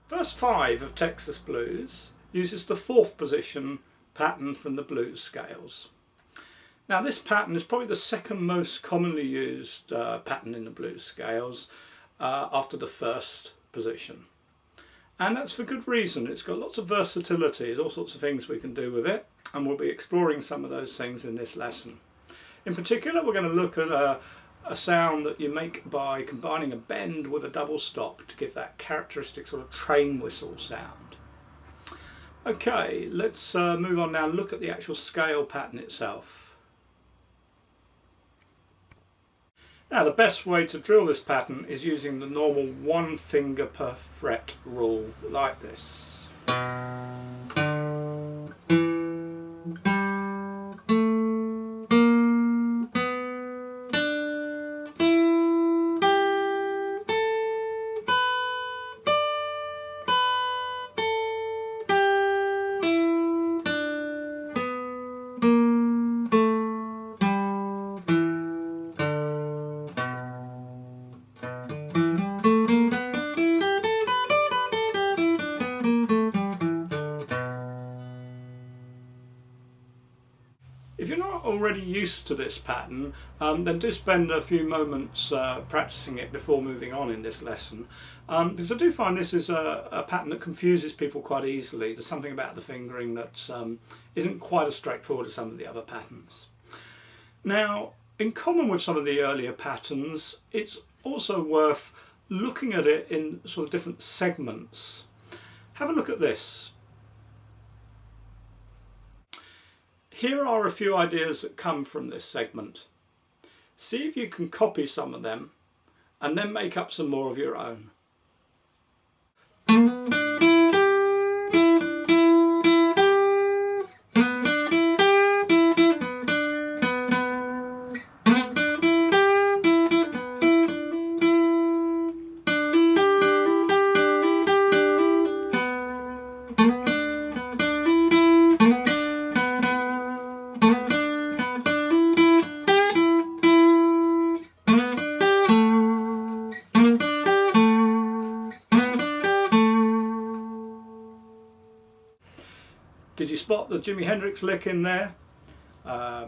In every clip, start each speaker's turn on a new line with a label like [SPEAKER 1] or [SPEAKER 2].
[SPEAKER 1] Verse 5 of Texas Blues uses the 4th position pattern from the blues scales. Now this pattern is probably the second most commonly used pattern in the blues scales after the 1st position. And that's for good reason. It's got lots of versatility, there's all sorts of things we can do with it, and we'll be exploring some of those things in this lesson. In particular, we're going to look at a sound that you make by combining a bend with a double stop to give that characteristic sort of train whistle sound. Okay, let's move on now and look at the actual scale pattern itself. Now the best way to drill this pattern is using the normal 1 finger per fret rule, like this. If you're not already used to this pattern, then do spend a few moments practicing it before moving on in this lesson, because I do find this is a pattern that confuses people quite easily. There's something about the fingering that isn't quite as straightforward as some of the other patterns. Now, in common with some of the earlier patterns, it's also worth looking at it in sort of different segments. Have a look at this. Here are a few ideas that come from this segment. See if you can copy some of them and then make up some more of your own. Did you spot the Jimi Hendrix lick in there? I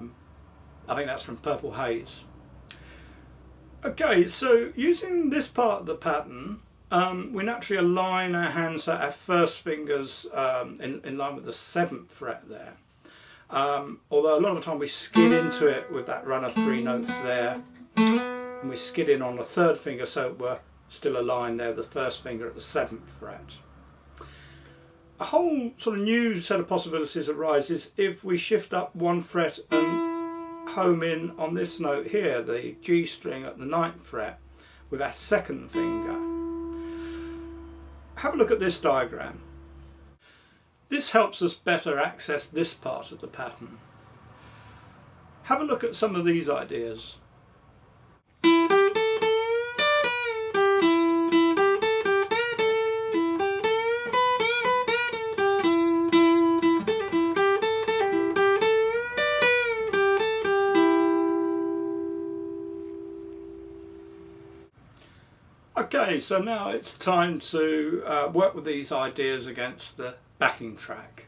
[SPEAKER 1] think that's from Purple Haze. Okay, so using this part of the pattern, we naturally align our hands so our first fingers in line with the 7th fret there. Although a lot of the time we skid into it with that run of 3 notes there, and we skid in on the 3rd finger so we're still aligned there with the 1st finger at the 7th fret. A whole sort of new set of possibilities arises if we shift up 1 fret and home in on this note here, the G string at the 9th fret, with our 2nd finger. Have a look at this diagram. This helps us better access this part of the pattern. Have a look at some of these ideas. Okay, so now it's time to work with these ideas against the backing track.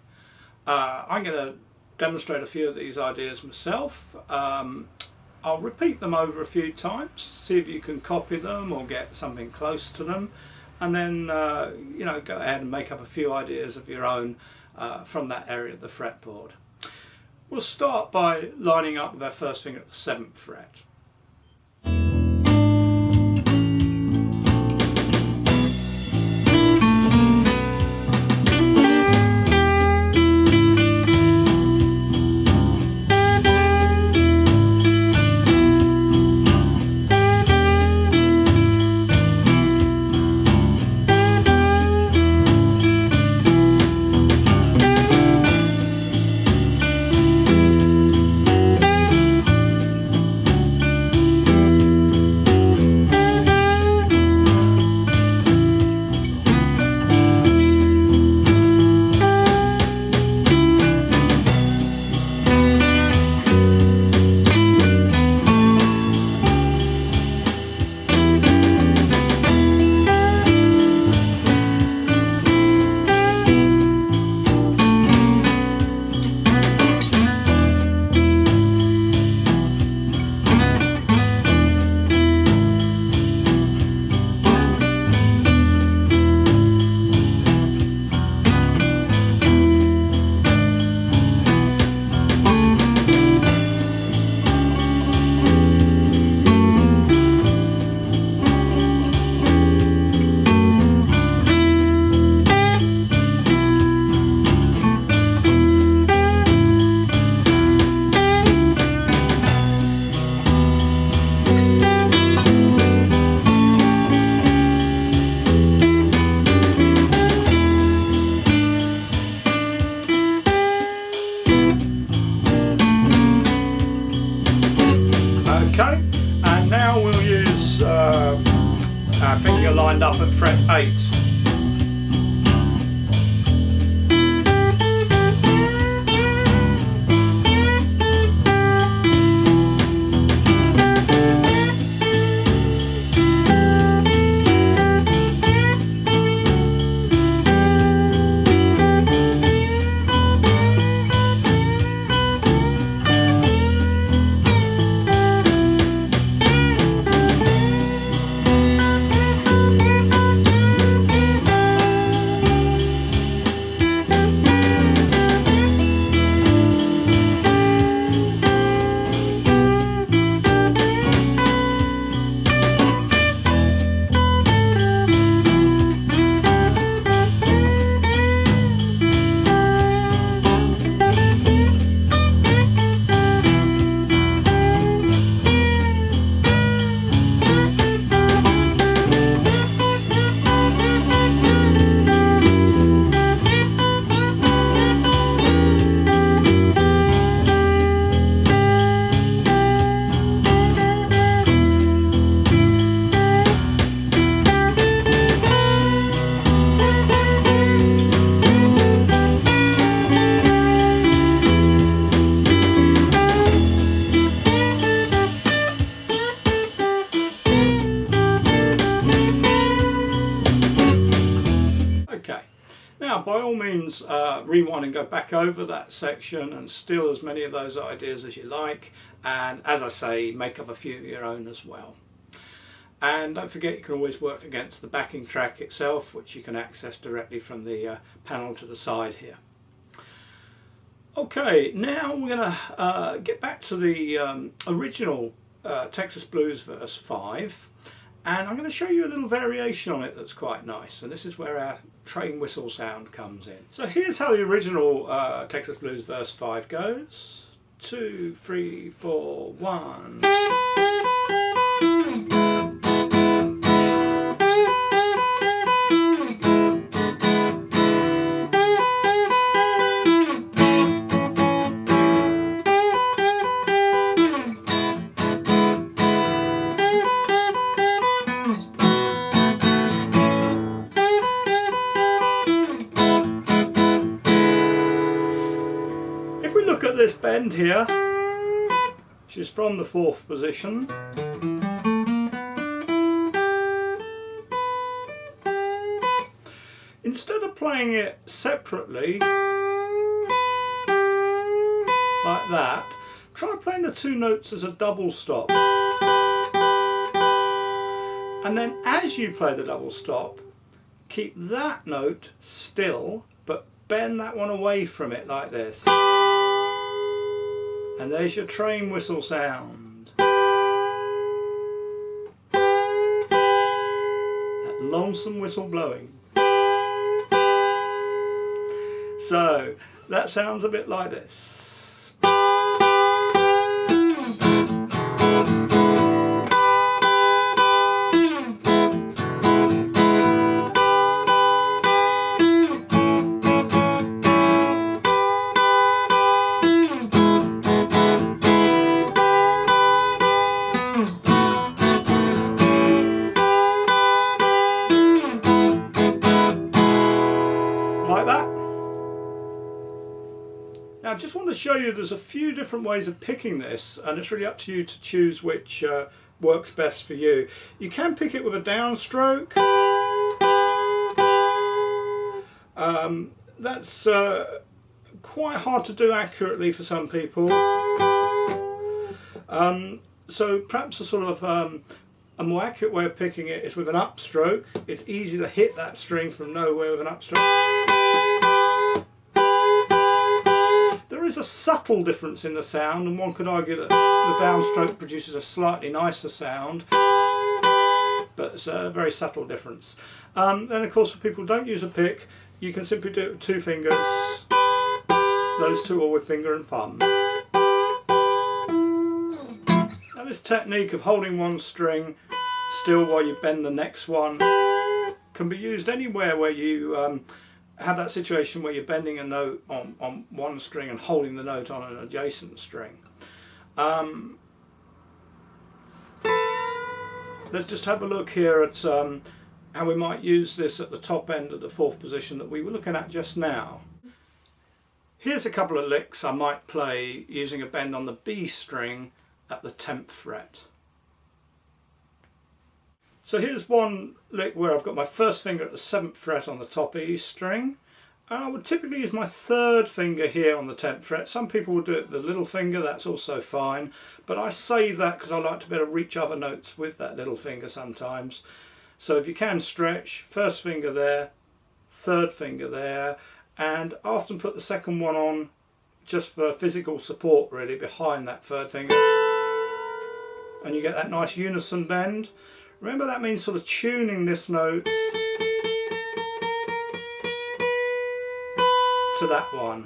[SPEAKER 1] I'm going to demonstrate a few of these ideas myself. I'll repeat them over a few times, see if you can copy them or get something close to them, and then go ahead and make up a few ideas of your own from that area of the fretboard. We'll start by lining up with our first finger at the 7th fret. Now we'll use our finger lined up at fret 8. Now, by all means, rewind and go back over that section and steal as many of those ideas as you like, and as I say, make up a few of your own as well. And don't forget, you can always work against the backing track itself, which you can access directly from the panel to the side here. Okay, now we're going to get back to the original Texas Blues verse 5, and I'm going to show you a little variation on it that's quite nice, and this is where our train whistle sound comes in. So here's how the original Texas Blues verse 5 goes. 2, 3, 4, 1. This bend here, which is from the 4th position, instead of playing it separately like that, try playing the 2 notes as a double stop, and then as you play the double stop, keep that note still but bend that one away from it like this. And there's your train whistle sound. That lonesome whistle blowing. So that sounds a bit like this. Like that. Now I just want to show you there's a few different ways of picking this, and it's really up to you to choose which works best for you. You can pick it with a downstroke. That's quite hard to do accurately for some people. So perhaps a sort of a more accurate way of picking it is with an upstroke. It's easy to hit that string from nowhere with an upstroke. There is a subtle difference in the sound, and one could argue that the downstroke produces a slightly nicer sound, but it's a very subtle difference. Then of course, if people don't use a pick, you can simply do it with 2 fingers, those 2 are with finger and thumb. Now this technique of holding one string still while you bend the next one can be used anywhere where you have that situation where you're bending a note on one string and holding the note on an adjacent string. let's just have a look here at how we might use this at the top end of the fourth position that we were looking at just now. Here's a couple of licks I might play using a bend on the B string at the 10th fret. So here's one lick where I've got my first finger at the 7th fret on the top E string, and I would typically use my third finger here on the 10th fret. Some people will do it with the little finger, that's also fine, but I save that because I like to be able to reach other notes with that little finger sometimes. So if you can stretch, first finger there, third finger there, and I often put the second one on just for physical support really behind that third finger, and you get that nice unison bend. Remember, that means sort of tuning this note to that one.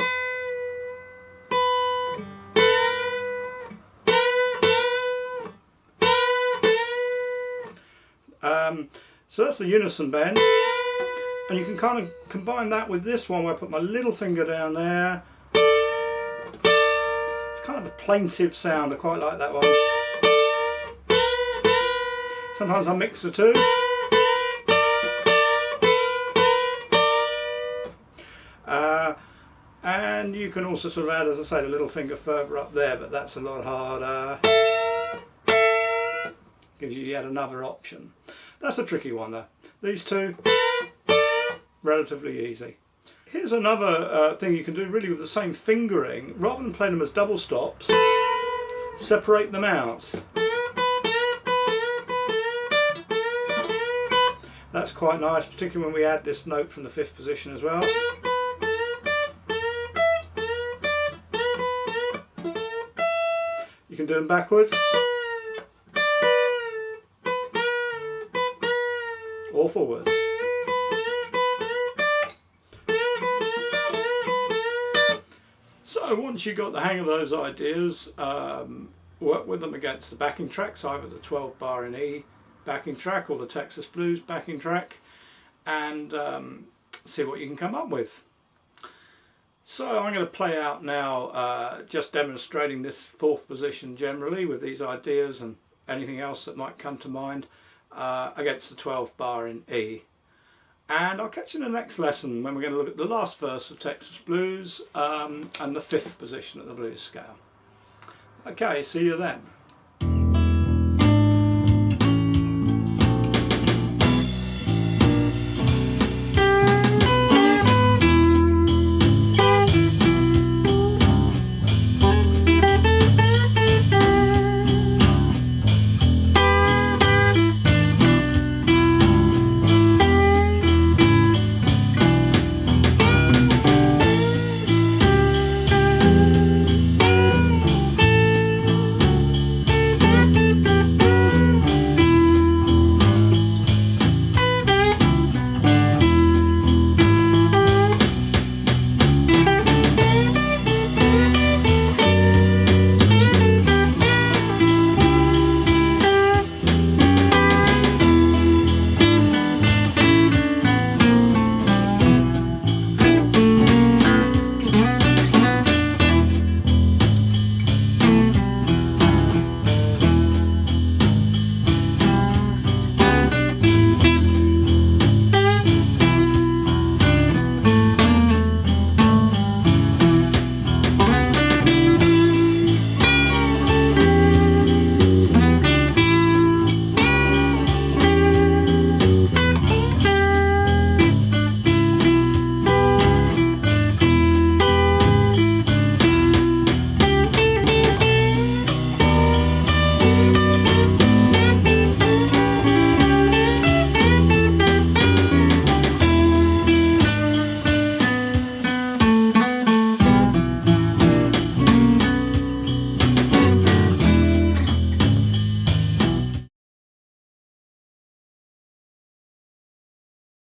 [SPEAKER 1] So that's the unison bend, and you can kind of combine that with this one where I put my little finger down there. It's kind of a plaintive sound, I quite like that one. Sometimes I mix the two. And you can also sort of add, as I say, the little finger further up there, but that's a lot harder. Gives you yet another option. That's a tricky one though. These two, relatively easy. Here's another thing you can do really with the same fingering. Rather than play them as double stops, separate them out. That's quite nice, particularly when we add this note from the 5th position as well. You can do them backwards or forwards. So once you've got the hang of those ideas, work with them against the backing tracks, either the 12 bar in E backing track or the Texas Blues backing track, and see what you can come up with. So I'm going to play out now just demonstrating this 4th position generally with these ideas and anything else that might come to mind against the 12 bar in E. And I'll catch you in the next lesson when we're going to look at the last verse of Texas Blues and the 5th position of the blues scale. Okay, see you then.